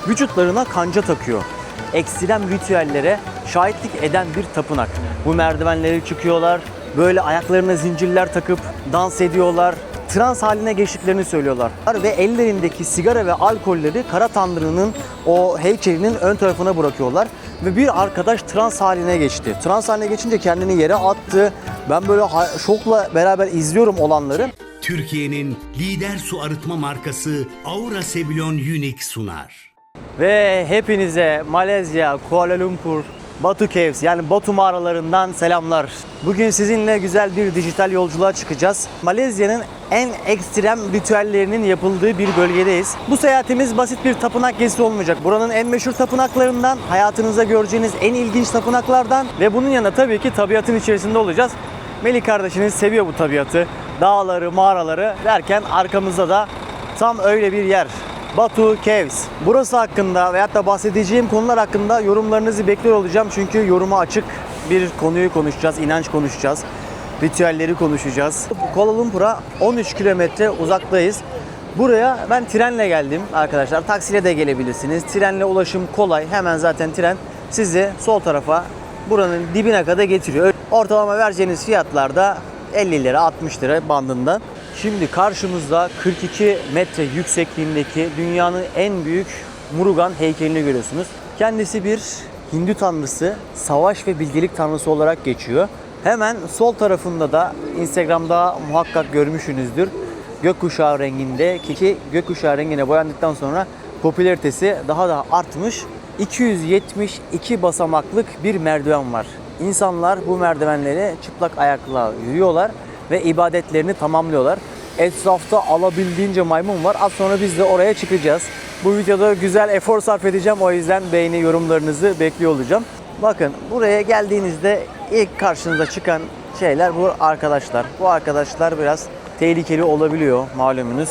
vücutlarına kanca takıyor. Ekstrem ritüellere şahitlik eden bir tapınak. Bu merdivenleri çıkıyorlar, böyle ayaklarına zincirler takıp dans ediyorlar. Trans haline geçtiklerini söylüyorlar. Ve ellerindeki sigara ve alkolleri Kara Tanrı'nın o heykelinin ön tarafına bırakıyorlar. Ve bir arkadaş trans haline geçti. Trans haline geçince kendini yere attı. Ben böyle şokla beraber izliyorum olanları. Türkiye'nin lider su arıtma markası Aura Sebilon Unique sunar. Ve hepinize Malezya, Kuala Lumpur, Batu Caves yani Batu mağaralarından selamlar. Bugün sizinle güzel bir dijital yolculuğa çıkacağız. Malezya'nın en ekstrem ritüellerinin yapıldığı bir bölgedeyiz. Bu seyahatimiz basit bir tapınak gezisi olmayacak. Buranın en meşhur tapınaklarından, hayatınızda göreceğiniz en ilginç tapınaklardan ve bunun yanında tabii ki tabiatın içerisinde olacağız. Melih kardeşiniz seviyor bu tabiatı. Dağları, mağaraları derken arkamızda da tam öyle bir yer. Batu Caves. Burası hakkında veyahut da bahsedeceğim konular hakkında yorumlarınızı bekliyor olacağım. Çünkü yoruma açık bir konuyu konuşacağız, inanç konuşacağız, ritüelleri konuşacağız. Kuala Lumpur'a 13 kilometre uzaktayız. Buraya ben trenle geldim arkadaşlar. Taksiyle de gelebilirsiniz. Trenle ulaşım kolay. Hemen zaten tren sizi sol tarafa buranın dibine kadar getiriyor. Ortalama vereceğiniz fiyatlarda 50 lira 60 lira bandında. Şimdi karşımızda 42 metre yüksekliğindeki dünyanın en büyük Murugan heykelini görüyorsunuz. Kendisi bir Hindu tanrısı, savaş ve bilgelik tanrısı olarak geçiyor. Hemen sol tarafında da Instagram'da muhakkak görmüşsünüzdür. Gökkuşağı renginde ki gökkuşağı rengine boyandıktan sonra popülaritesi daha da artmış. 272 basamaklık bir merdiven var. İnsanlar bu merdivenleri çıplak ayakla yürüyorlar ve ibadetlerini tamamlıyorlar. Etrafta alabildiğince maymun var. Az sonra biz de oraya çıkacağız. Bu videoda güzel efor sarf edeceğim. O yüzden beğeni yorumlarınızı bekliyor olacağım. Bakın buraya geldiğinizde ilk karşınıza çıkan şeyler bu arkadaşlar. Bu arkadaşlar biraz tehlikeli olabiliyor malumunuz.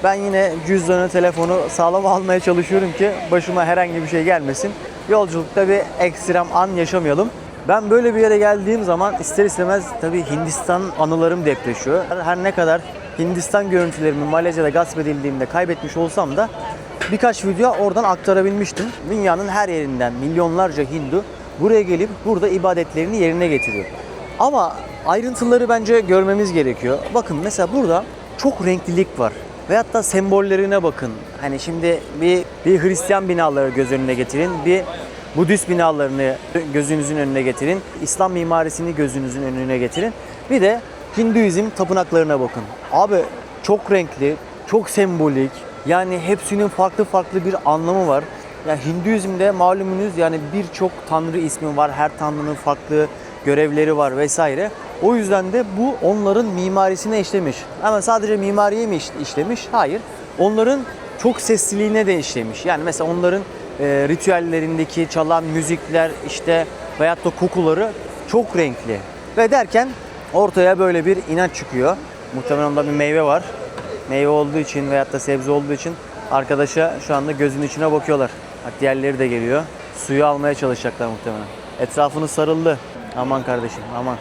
Ben yine cüzdanı, telefonu sağlam almaya çalışıyorum ki başıma herhangi bir şey gelmesin. Yolculukta bir ekstrem an yaşamayalım. Ben böyle bir yere geldiğim zaman ister istemez tabii Hindistan anılarım depreşiyor. Her ne kadar Hindistan görüntülerimi Malezya'da gasp edildiğimde kaybetmiş olsam da birkaç video oradan aktarabilmiştim. Dünyanın her yerinden milyonlarca Hindu buraya gelip burada ibadetlerini yerine getiriyor. Ama ayrıntıları bence görmemiz gerekiyor. Bakın mesela burada çok renklilik var. Veyahut da sembollerine bakın. Hani şimdi bir Hristiyan binaları göz önüne getirin, bir Budist binalarını gözünüzün önüne getirin. İslam mimarisini gözünüzün önüne getirin. Bir de Hinduizm tapınaklarına bakın. Abi çok renkli, çok sembolik. Yani hepsinin farklı farklı bir anlamı var. Yani Hinduizm'de malumunuz yani birçok tanrı ismi var. Her tanrının farklı görevleri var vesaire. O yüzden de bu onların mimarisine işlemiş. Ama sadece mimariye mi işlemiş? Hayır. Onların çok sesliliğine de işlemiş. Yani mesela onların ritüellerindeki çalan müzikler işte veyahut da kokuları çok renkli. Ve derken ortaya böyle bir inanç çıkıyor. Muhtemelen onda bir meyve var. Meyve olduğu için veyahut da sebze olduğu için arkadaşa şu anda gözünün içine bakıyorlar. Bak diğerleri de geliyor. Suyu almaya çalışacaklar muhtemelen. Etrafını sarıldı. Aman kardeşim aman.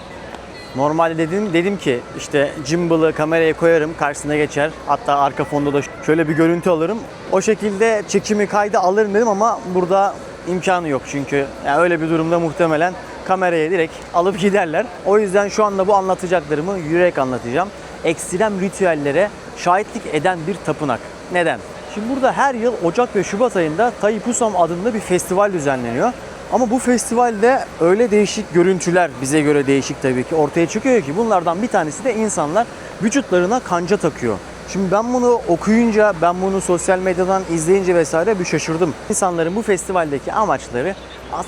Normalde dedim ki işte gimbal'ı kameraya koyarım, karşısına geçer. Hatta arka fonda da şöyle bir görüntü alırım. O şekilde çekimi kayda alırım dedim ama burada imkanı yok çünkü yani öyle bir durumda muhtemelen kameraya direkt alıp giderler. O yüzden şu anda bu anlatacaklarımı yürek anlatacağım. Ekstrem ritüellere şahitlik eden bir tapınak. Neden? Şimdi burada her yıl Ocak ve Şubat ayında Thaipusam adında bir festival düzenleniyor. Ama bu festivalde öyle değişik görüntüler, bize göre değişik tabii ki, ortaya çıkıyor ki bunlardan bir tanesi de insanlar vücutlarına kanca takıyor. Şimdi ben bunu okuyunca, ben bunu sosyal medyadan izleyince vesaire bir şaşırdım. İnsanların bu festivaldeki amaçları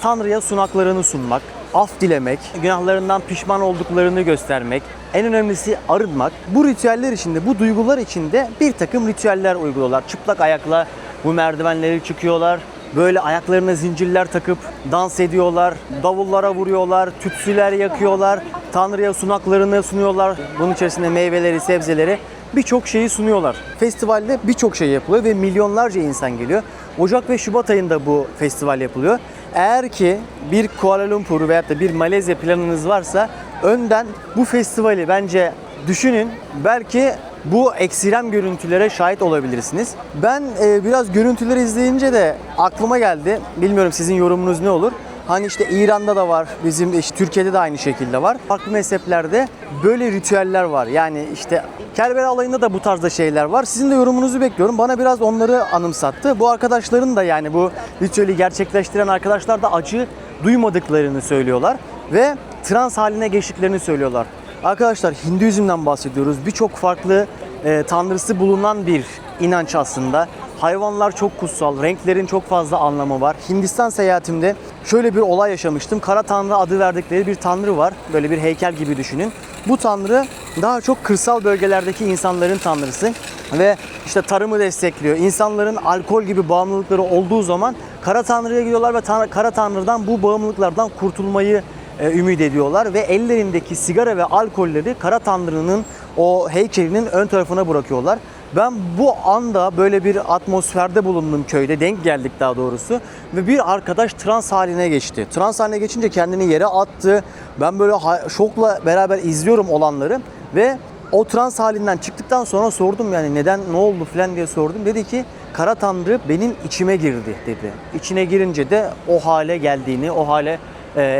Tanrı'ya sunaklarını sunmak, af dilemek, günahlarından pişman olduklarını göstermek, en önemlisi arınmak. Bu ritüeller içinde, bu duygular içinde bir takım ritüeller uyguluyorlar. Çıplak ayakla bu merdivenleri çıkıyorlar. Böyle ayaklarına zincirler takıp dans ediyorlar, davullara vuruyorlar, tütsüler yakıyorlar, Tanrı'ya sunaklarını sunuyorlar. Bunun içerisinde meyveleri, sebzeleri, birçok şeyi sunuyorlar. Festivalde birçok şey yapılıyor ve milyonlarca insan geliyor. Ocak ve Şubat ayında bu festival yapılıyor. Eğer ki bir Kuala Lumpur veyahut da bir Malezya planınız varsa önden bu festivali bence düşünün. Belki bu ekstrem görüntülere şahit olabilirsiniz. Ben biraz görüntüleri izleyince de aklıma geldi. Bilmiyorum sizin yorumunuz ne olur? Hani işte İran'da da var, bizim işte Türkiye'de de aynı şekilde var. Farklı mezheplerde böyle ritüeller var. Yani işte Kerbela alayında da bu tarzda şeyler var. Sizin de yorumunuzu bekliyorum. Bana biraz onları anımsattı. Bu arkadaşların da yani bu ritüeli gerçekleştiren arkadaşlar da acı duymadıklarını söylüyorlar. Ve trans haline geçtiklerini söylüyorlar. Arkadaşlar Hinduizm'den bahsediyoruz. Birçok farklı tanrısı bulunan bir inanç aslında. Hayvanlar çok kutsal, renklerin çok fazla anlamı var. Hindistan seyahatimde şöyle bir olay yaşamıştım. Kara Tanrı adı verdikleri bir tanrı var. Böyle bir heykel gibi düşünün. Bu tanrı daha çok kırsal bölgelerdeki insanların tanrısı. Ve işte tarımı destekliyor. İnsanların alkol gibi bağımlılıkları olduğu zaman Kara Tanrı'ya gidiyorlar ve Kara Tanrı'dan bu bağımlılıklardan kurtulmayı ümit ediyorlar. Ve ellerindeki sigara ve alkolleri Kara Tanrı'nın o heykelinin ön tarafına bırakıyorlar. Ben bu anda böyle bir atmosferde bulundum köyde, denk geldik daha doğrusu. Ve bir arkadaş trans haline geçti. Trans haline geçince kendini yere attı. Ben böyle şokla beraber izliyorum olanları. Ve o trans halinden çıktıktan sonra sordum yani neden, ne oldu falan diye sordum. Dedi ki Kara Tanrı benim içime girdi dedi. İçine girince de o hale geldiğini, o hale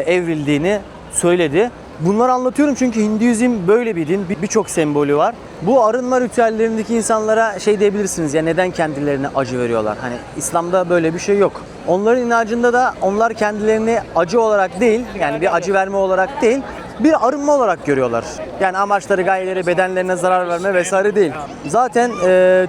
evrildiğini söyledi. Bunları anlatıyorum çünkü Hinduizm böyle bir din, birçok sembolü var. Bu arınma ritüellerindeki insanlara şey diyebilirsiniz ya neden kendilerine acı veriyorlar? Hani İslam'da böyle bir şey yok. Onların inancında da onlar kendilerini acı olarak değil, yani bir acı verme olarak değil, bir arınma olarak görüyorlar. Yani amaçları, gayeleri, bedenlerine zarar verme vesaire değil. Zaten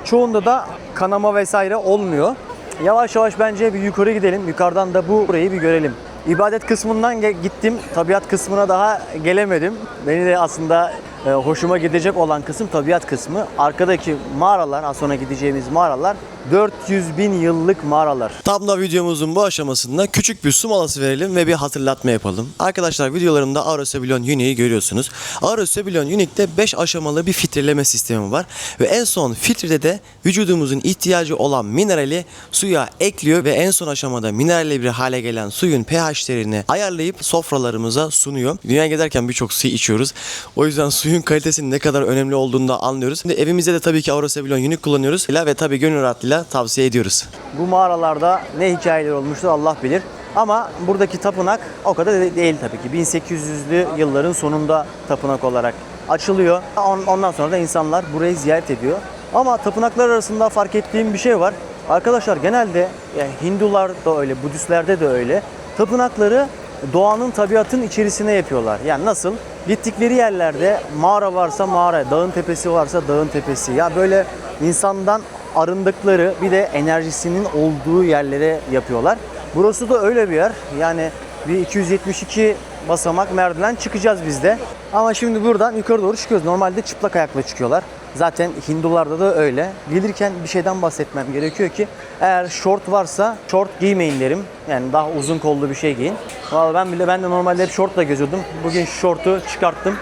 çoğunda da kanama vesaire olmuyor. Yavaş yavaş bence bir yukarı gidelim. Yukarıdan da burayı bir görelim. İbadet kısmından gittim. Tabiat kısmına daha gelemedim. Beni de aslında hoşuma gidecek olan kısım tabiat kısmı. Arkadaki mağaralar, az sonra gideceğimiz mağaralar 400 bin yıllık mağaralar. Tam da videomuzun bu aşamasında küçük bir su molası verelim ve bir hatırlatma yapalım. Arkadaşlar videolarımda Aura Sibelion Unique'i görüyorsunuz. Aura Sibelion Unique'de 5 aşamalı bir filtreleme sistemi var. Ve en son filtrede de vücudumuzun ihtiyacı olan minerali suya ekliyor ve en son aşamada mineralli bir hale gelen suyun pH değerini ayarlayıp sofralarımıza sunuyor. Dünyaya gezerken birçok su içiyoruz. O yüzden suyun kalitesinin ne kadar önemli olduğunu da anlıyoruz. Şimdi evimizde de tabii ki Aura Sibelion Unique kullanıyoruz. Ve tabii gönül rahatlığıyla tavsiye ediyoruz. Bu mağaralarda ne hikayeler olmuştur Allah bilir. Ama buradaki tapınak o kadar değil tabii ki. 1800'lü yılların sonunda tapınak olarak açılıyor. Ondan sonra da insanlar burayı ziyaret ediyor. Ama tapınaklar arasında fark ettiğim bir şey var. Arkadaşlar genelde yani Hindular da öyle, Budistlerde de öyle. Tapınakları doğanın, tabiatın içerisine yapıyorlar. Yani nasıl? Gittikleri yerlerde mağara varsa mağara, dağın tepesi varsa dağın tepesi. Ya böyle insandan arındıkları bir de enerjisinin olduğu yerlere yapıyorlar. Burası da öyle bir yer. Yani bir 272 basamak merdiven çıkacağız biz de. Ama şimdi buradan yukarı doğru çıkıyoruz. Normalde çıplak ayakla çıkıyorlar. Zaten Hindularda da öyle. Gelirken bir şeyden bahsetmem gerekiyor ki eğer şort varsa şort giymeyin derim. Yani daha uzun kollu bir şey giyin. Vallahi ben de normalde hep şortla geziyordum. Bugün şortu çıkarttım.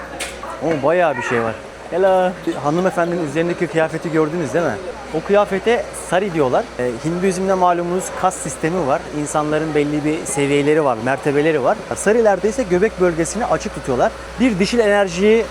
O bayağı bir şey var. Hello. Hanımefendinin üzerindeki kıyafeti gördünüz değil mi? O kıyafete sari diyorlar. Hinduizm'de malumunuz kas sistemi var. İnsanların belli bir seviyeleri var, mertebeleri var. Sarilerde ise göbek bölgesini açık tutuyorlar. Bir dişil enerjiyi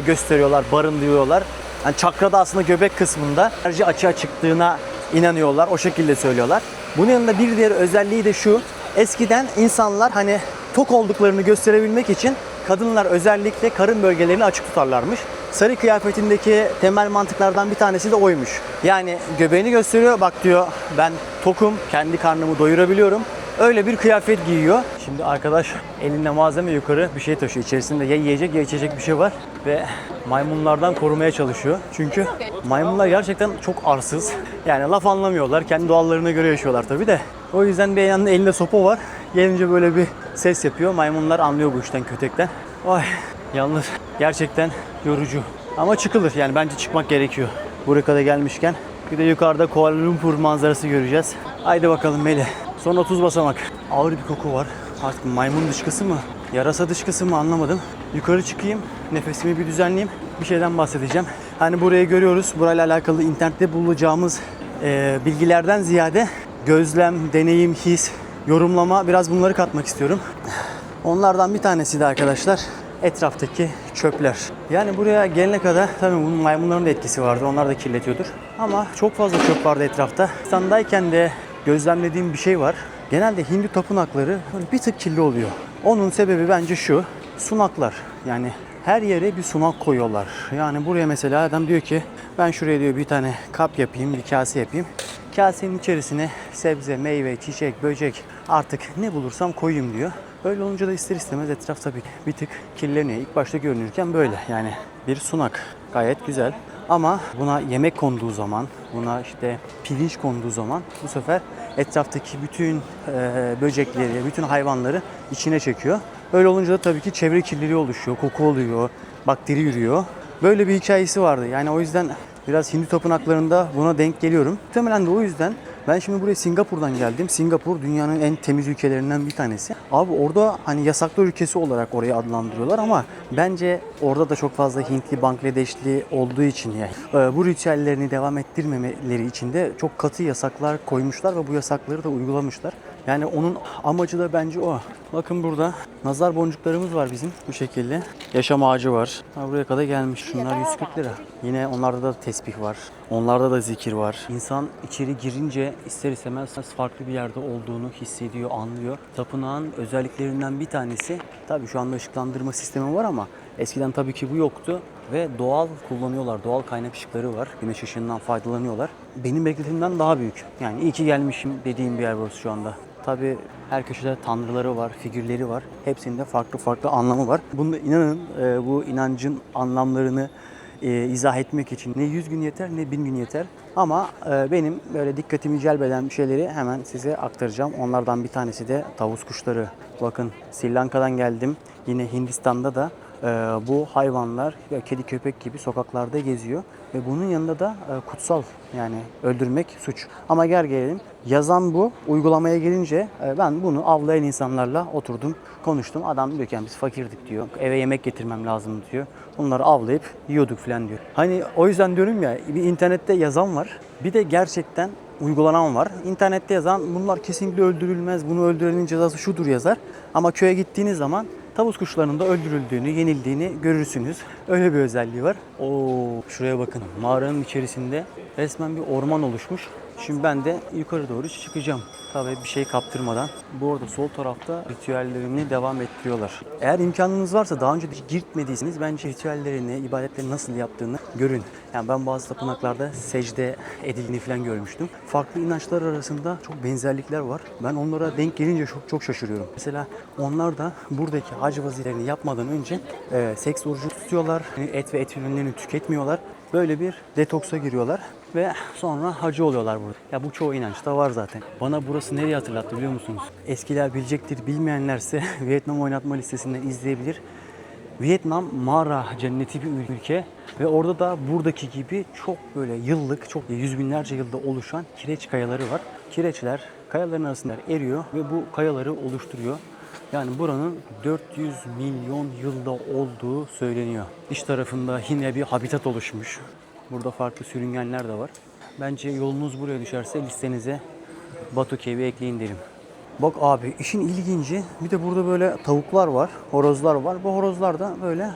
gösteriyorlar, barındırıyorlar. Yani çakrada aslında göbek kısmında enerji açığa çıktığına inanıyorlar. O şekilde söylüyorlar. Bunun yanında bir diğer özelliği de şu. Eskiden insanlar hani tok olduklarını gösterebilmek için kadınlar özellikle karın bölgelerini açık tutarlarmış. Sarı kıyafetindeki temel mantıklardan bir tanesi de oymuş. Yani göbeğini gösteriyor. Bak diyor ben tokum, kendi karnımı doyurabiliyorum. Öyle bir kıyafet giyiyor. Şimdi arkadaş elinde malzeme yukarı bir şey taşıyor. İçerisinde ya yiyecek ya içecek bir şey var. Ve maymunlardan korumaya çalışıyor. Çünkü maymunlar gerçekten çok arsız. Yani laf anlamıyorlar. Kendi doğallarına göre yaşıyorlar tabii de. O yüzden bir yanında elinde sopa var. Gelince böyle bir ses yapıyor. Maymunlar anlıyor bu işten, kötekten. Vay yalnız gerçekten yorucu. Ama çıkılır yani, bence çıkmak gerekiyor. Buraya kadar gelmişken. Bir de yukarıda Kuala Lumpur manzarası göreceğiz. Haydi bakalım Melih. Son 30 basamak. Ağır bir koku var. Artık maymun dışkısı mı? Yarasa dışkısı mı anlamadım. Yukarı çıkayım. Nefesimi bir düzenleyeyim. Bir şeyden bahsedeceğim. Hani burayı görüyoruz. Burayla alakalı internette bulacağımız bilgilerden ziyade gözlem, deneyim, his, yorumlama, biraz bunları katmak istiyorum. Onlardan bir tanesi de arkadaşlar etraftaki çöpler. Yani buraya gelene kadar tabii bunun maymunların da etkisi vardı. Onlar da kirletiyordur. Ama çok fazla çöp vardı etrafta. Pakistan'dayken de gözlemlediğim bir şey var. Genelde Hindu tapınakları böyle bir tık kirli oluyor. Onun sebebi bence şu. Sunaklar. Yani her yere bir sunak koyuyorlar. Yani buraya mesela adam diyor ki ben şuraya diyor bir tane kap yapayım, bir kase yapayım. Kasenin içerisine sebze, meyve, çiçek, böcek artık ne bulursam koyayım diyor. Öyle olunca da ister istemez etraf tabii bir tık kirleniyor. İlk başta görünürken böyle yani bir sunak gayet güzel. Ama buna yemek konduğu zaman, buna işte pirinç konduğu zaman bu sefer etraftaki bütün böcekleri, bütün hayvanları içine çekiyor. Öyle olunca da tabii ki çevre kirliliği oluşuyor, koku oluyor, bakteri yürüyor. Böyle bir hikayesi vardı. Yani o yüzden biraz Hindu tapınaklarında buna denk geliyorum. Muhtemelen de o yüzden ben şimdi buraya Singapur'dan geldim. Singapur dünyanın en temiz ülkelerinden bir tanesi. Abi orada hani yasaklar ülkesi olarak orayı adlandırıyorlar ama bence orada da çok fazla Hintli, Bangladeşli olduğu için yani bu ritüellerini devam ettirmemeleri için de çok katı yasaklar koymuşlar ve bu yasakları da uygulamışlar. Yani onun amacı da bence o. Bakın burada nazar boncuklarımız var bizim bu şekilde. Yaşam ağacı var. Buraya kadar gelmiş. Şunlar 140 lira. Yine onlarda da tesbih var. Onlarda da zikir var. İnsan içeri girince ister istemez farklı bir yerde olduğunu hissediyor, anlıyor. Tapınağın özelliklerinden bir tanesi, tabii şu anda ışıklandırma sistemi var ama eskiden tabii ki bu yoktu. Ve doğal kullanıyorlar. Doğal kaynak ışıkları var. Güneş ışığından faydalanıyorlar. Benim beklediğimden daha büyük. Yani iyi ki gelmişim dediğim bir yer burası şu anda. Tabii her köşede tanrıları var, figürleri var. Hepsinde farklı farklı anlamı var. Bunda inanın bu inancın anlamlarını izah etmek için ne 100 gün yeter ne 1000 gün yeter. Ama benim böyle dikkatimi celbeden şeyleri hemen size aktaracağım. Onlardan bir tanesi de tavus kuşları. Bakın Sri Lanka'dan geldim. Yine Hindistan'da da bu hayvanlar kedi köpek gibi sokaklarda geziyor. Ve bunun yanında da kutsal, yani öldürmek suç. Ama gel gelelim, yazan bu, uygulamaya gelince ben bunu avlayan insanlarla oturdum, konuştum. Adam diyor ki biz fakirdik diyor, eve yemek getirmem lazım diyor. Onları avlayıp yiyorduk falan diyor. Hani o yüzden diyorum ya, bir internette yazan var, bir de gerçekten uygulanan var. İnternette yazan bunlar kesinlikle öldürülmez, bunu öldürenin cezası şudur yazar. Ama köye gittiğiniz zaman tavus kuşlarının da öldürüldüğünü, yenildiğini görürsünüz. Öyle bir özelliği var. Oo, şuraya bakın. Mağaranın içerisinde resmen bir orman oluşmuş. Şimdi ben de yukarı doğru çıkacağım. Tabii bir şey kaptırmadan. Bu arada sol tarafta ritüellerini devam ettiriyorlar. Eğer imkanınız varsa daha önce gitmediyseniz bence ritüellerini, ibadetleri nasıl yaptığını görün. Yani ben bazı tapınaklarda secde edildiğini falan görmüştüm. Farklı inançlar arasında çok benzerlikler var. Ben onlara denk gelince çok şaşırıyorum. Mesela onlar da buradaki hac vazifelerini yapmadan önce seks orucu tutuyorlar. Et ve et ürünlerini tüketmiyorlar. Böyle bir detoksa giriyorlar ve sonra hacı oluyorlar burada. Ya bu çoğu inançta var zaten. Bana burası nereye hatırlattı biliyor musunuz? Eskiler bilecektir, bilmeyenlerse Vietnam oynatma listesinden izleyebilir. Vietnam mağara cenneti bir ülke ve orada da buradaki gibi çok böyle yıllık, çok yüz binlerce yılda oluşan kireç kayaları var. Kireçler kayaların arasında eriyor ve bu kayaları oluşturuyor. Yani buranın 400 milyon yılda olduğu söyleniyor. İç tarafında yine bir habitat oluşmuş. Burada farklı sürüngenler de var. Bence yolunuz buraya düşerse listenize Batu Cave'i ekleyin derim. Bak abi, işin ilginci bir de burada böyle tavuklar var, horozlar var. Bu horozlar da böyle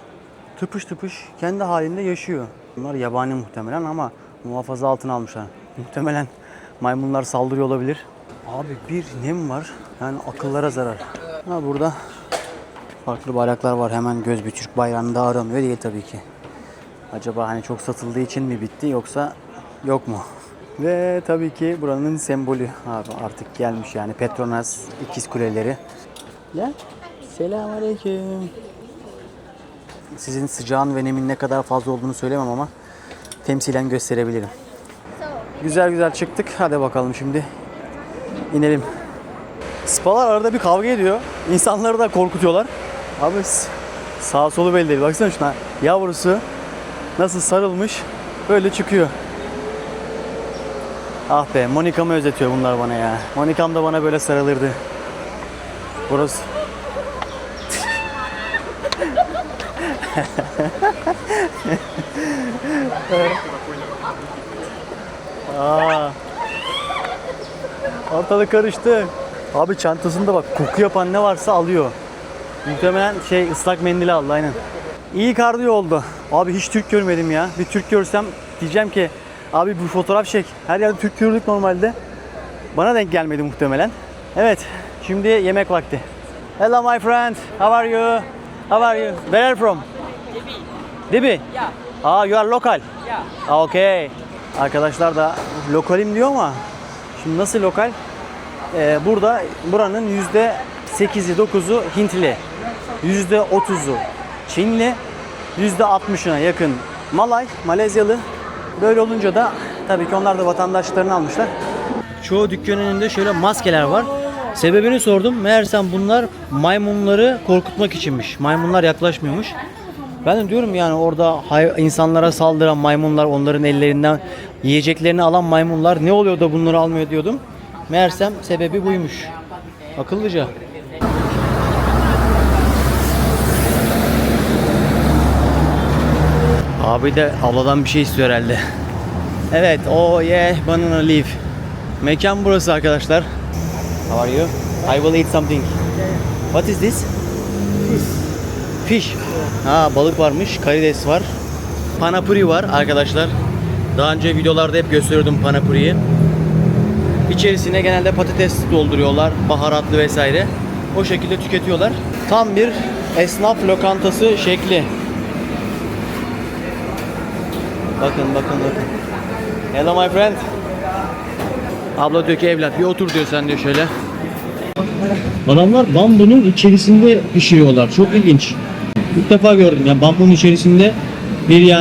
tıpış tıpış kendi halinde yaşıyor. Bunlar yabani muhtemelen ama muhafaza altına almışlar. Muhtemelen maymunlar saldırıyor olabilir. Abi bir nem var, yani akıllara zarar. Ha, burada farklı bayraklar var. Hemen göz bir Türk bayrağını da aramıyor değil tabii ki. Acaba hani çok satıldığı için mi bitti yoksa yok mu? Ve tabii ki buranın sembolü abi artık gelmiş, yani Petronas ikiz kuleleri. Ya selamünaleyküm. Sizin sıcağın ve nemin ne kadar fazla olduğunu söylemem ama temsilen gösterebilirim. Güzel güzel çıktık. Hadi bakalım şimdi inelim. Spalar arada bir kavga ediyor. İnsanları da korkutuyorlar. Abi sağ solu belli değil. Baksana şuna. Yavrusu nasıl sarılmış böyle çıkıyor. Ah be, Monika'mı özetiyor bunlar bana ya. Monika'm da bana böyle sarılırdı. Burası. Ortalık karıştı. Abi çantasında bak, koku yapan ne varsa alıyor. Muhtemelen ıslak mendili aldı aynen. İyi kardiyo oldu. Abi hiç Türk görmedim ya. Bir Türk görsem diyeceğim ki abi bu fotoğraf çek. Her yerde Türk görürdük normalde. Bana denk gelmedi muhtemelen. Evet, şimdi yemek vakti. Hello my friend, how are you? How are you? Where are you from? Debi. Yeah, Ah, you are local. yeah. Ah, okay. Arkadaşlar da lokalim diyor ama şimdi nasıl lokal? Burada buranın %8'i 9'u Hintli, %30'u Çinli, %60'ına yakın Malezyalı. Böyle olunca da tabii ki onlar da vatandaşlarını almışlar. Çoğu dükkanın önünde şöyle maskeler var. Sebebini sordum. Meğersem bunlar maymunları korkutmak içinmiş. Maymunlar yaklaşmıyormuş. Ben de diyorum yani orada insanlara saldıran maymunlar, onların ellerinden yiyeceklerini alan maymunlar ne oluyor da bunları almıyor diyordum. Meğersem sebebi buymuş. Akıllıca. Abi de abladan bir şey istiyor herhalde. Evet, oh yeah, banana leaf. Mekan burası arkadaşlar. How are you? I will eat something. What is this? Fish. Ha, balık varmış, karides var. Panapuri var arkadaşlar. Daha önce videolarda hep gösteriyordum panapuriyi. İçerisine genelde patates dolduruyorlar, baharatlı vesaire. O şekilde tüketiyorlar. Tam bir esnaf lokantası şekli. Bakın. Hello my friend. Abla diyor ki evlat bir otur diyor, sen diyor şöyle. Adamlar bambunun içerisinde pişiriyorlar. Çok ilginç. İlk defa gördüm ya bambunun içerisinde bir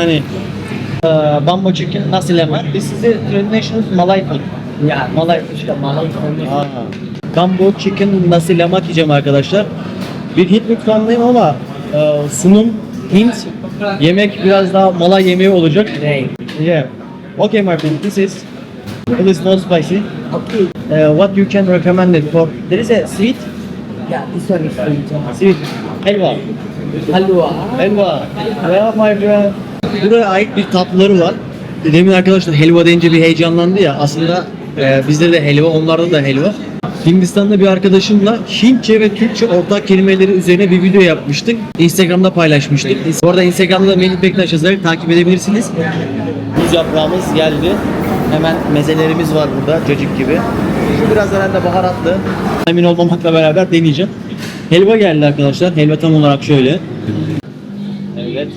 bamboo chicken nasi lemak. This is the traditional Malay food. Yeah, Malay food. Malay food. Bamboo chicken nasi lemak yiyeceğim arkadaşlar. Bir Hint mutfağındayım ama sunum Hint, yemek biraz daha Malay yemeği olacak. Yeah. Okay my friend, this is not spicy. Okay. What you can recommend it for? There is a sweet. Yeah, this one is sweet. Sweet. Helva. Halwa. Helva. Yeah my friend. Buraya ait bir tatlıları var. Demin arkadaşlar helva deyince bir heyecanlandı ya. Aslında bizde de helva, onlarda da helva. Hindistan'da bir arkadaşımla Hintçe ve Türkçe ortak kelimeleri üzerine bir video yapmıştık. Instagram'da paylaşmıştık. Bu arada Instagram'da da Melih Bektaş yazarak takip edebilirsiniz. Muz yaprağımız geldi. Hemen mezelerimiz var burada, cacık gibi. Şu biraz herhalde baharatlı. Emin olmamakla beraber deneyeceğim. Helva geldi arkadaşlar. Helva tam olarak şöyle. Evet.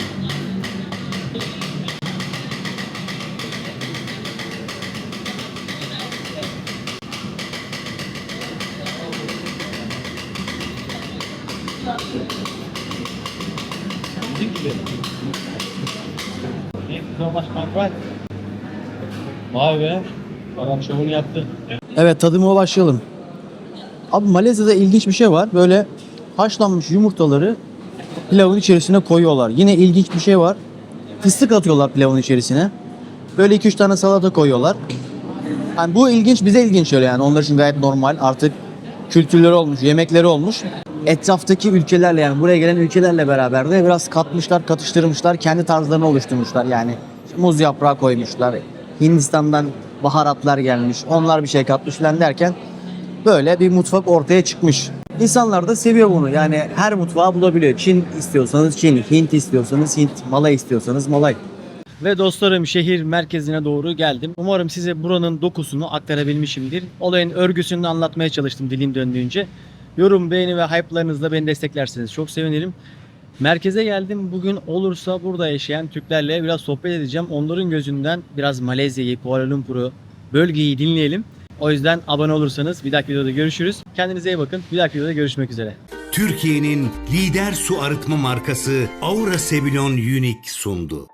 Vay be. Adam şovunu yaptı. Evet, tadıma başlayalım. Abi Malezya'da ilginç bir şey var. Böyle haşlanmış yumurtaları pilavın içerisine koyuyorlar. Yine ilginç bir şey var. Fıstık atıyorlar pilavın içerisine. Böyle 2-3 tane salata koyuyorlar. Yani bu ilginç, bize ilginç öyle yani. Onlar için gayet normal. Artık kültürleri olmuş, yemekleri olmuş. Etraftaki ülkelerle yani buraya gelen ülkelerle beraber de biraz katmışlar, katıştırmışlar. Kendi tarzlarını oluşturmuşlar yani. Muz yaprağı koymuşlar. Hindistan'dan baharatlar gelmiş. Onlar bir şey katmış falan derken böyle bir mutfak ortaya çıkmış. İnsanlar da seviyor bunu. Yani her mutfağı bulabiliyor. Çin istiyorsanız Çin, Hint istiyorsanız Hint, Malay istiyorsanız Malay. Ve dostlarım, şehir merkezine doğru geldim. Umarım size buranın dokusunu aktarabilmişimdir. Olayın örgüsünü anlatmaya çalıştım dilim döndüğünce. Yorum, beğeni ve hype'larınızla beni desteklerseniz çok sevinirim. Merkeze geldim. Bugün olursa burada yaşayan Türklerle biraz sohbet edeceğim. Onların gözünden biraz Malezya'yı, Kuala Lumpur'u, bölgeyi dinleyelim. O yüzden abone olursanız bir dahaki videoda görüşürüz. Kendinize iyi bakın. Bir dahaki videoda görüşmek üzere. Türkiye'nin lider su arıtma markası Aura Sebilon Unique sundu.